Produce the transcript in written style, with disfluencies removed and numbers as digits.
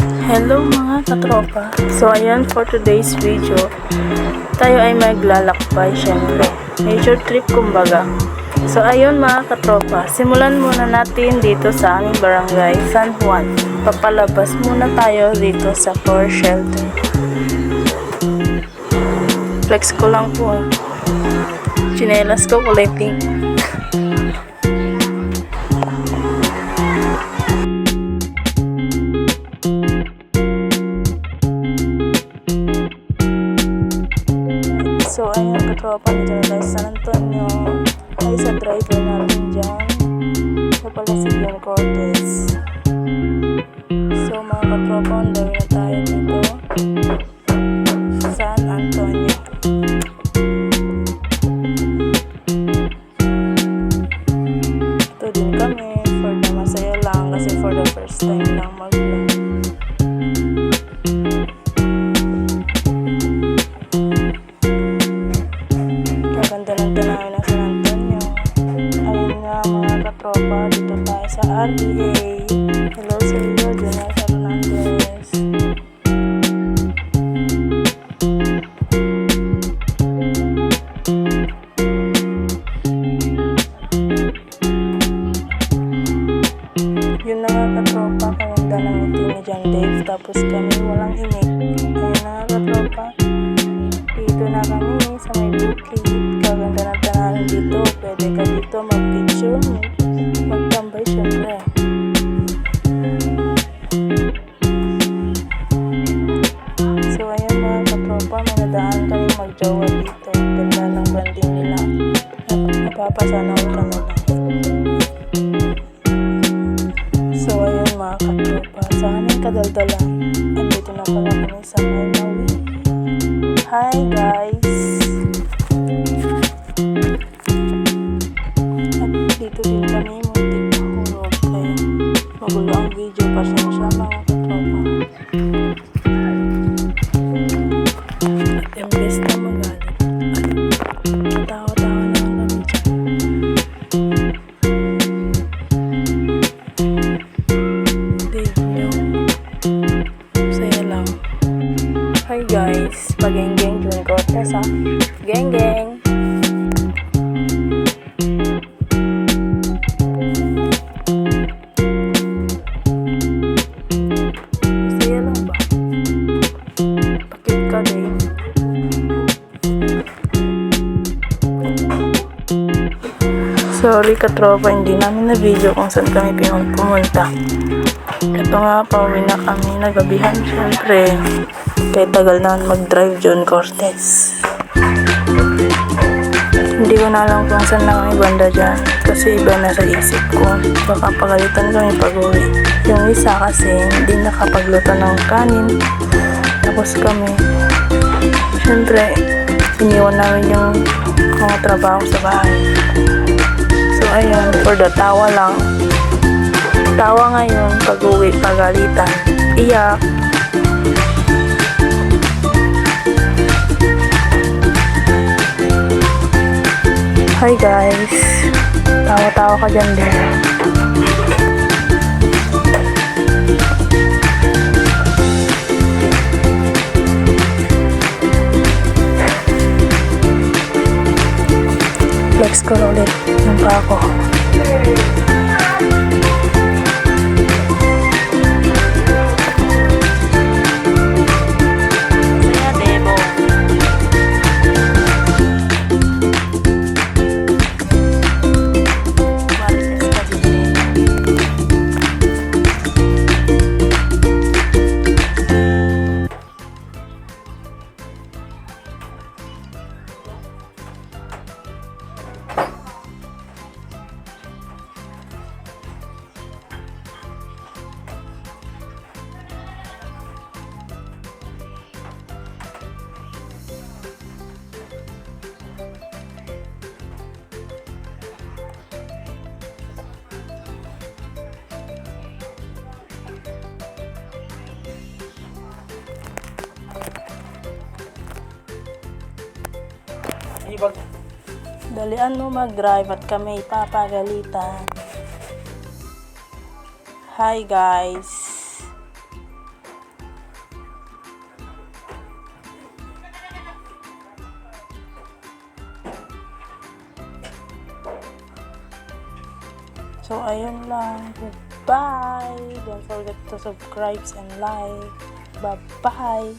Hello mga katropa. So ayan, for today's video, tayo ay maglalakbay syempre. Major trip kumbaga. So ayun mga katropa, simulan muna natin dito sa aming barangay, San Juan. Papalabas muna tayo dito sa core shelter. Flex ko lang po. Chinelas ko kulay pink. So ayun katropa, dito na tayo sa San Antonio. Ay sa driver natin dyan. Ito pala si John Cortez. So mga katropa, on the way na tayo dito sa San Antonio. Ito din kami for the masaya lang kasi for the first time lang mag-vlog. Ganda ng tanawin ng San Antonio. Ayun nga mga katropa, dito tayo sa REA. Hello sa iyo, Jonel Fernandez. Yun na nga katropa, kaganda ng ngiti ni John Dave. Tapos kami walang imik. Ayun na nga katropa, dito na kami sa may bukid. Kaganda ng tanawin dito. Pwede ka dito mag-picture, magtambay syempre. So ayan mga katropa, manadaan kami magjowa dito. Ganda ng banding nila. Napapasanaw ka na lang. So ayun mga katropa, sa aming kadaldalan, andito na pala kami sa Maynawi. Hi guys! At dito din kami muntik mahulog, kaya magulo ang video. Pasensya mga katropa. At imbes na magalit, ay tawa-tawa na lang kami dyan. Dave nyo, saya lang. Hi guys, pag-geng-geng John Cortez ha. Geng-geng! Masaya lang ba? Pakit ka Dave. Sorry katropa, hindi namin na video kung saan kami pumunta. Ito nga, pauwi na kami, nagabihan syempre. Kaya tagal na mag-drive John Cortez. Hindi ko na alam kung saan na kami banda dyan. Kasi iba na sa isip ko. Baka pagalitan kami pag-uwi. Yung isa kasi hindi nakapagluto ng kanin. Tapos kami, syempre, iniwan namin yung mga trabaho sa bahay. So ayan, for the tawa lang. Tawa ngayon, pag-uwi, pagalitan. Iyak. Hi guys, tawa-tawa ka dyan din. Flex ko ulit yung pako. Dalian mo mag-drive at kami ipapagalitan. Hi guys. So, ayun lang. Bye! Don't forget to subscribe and like. Bye-bye!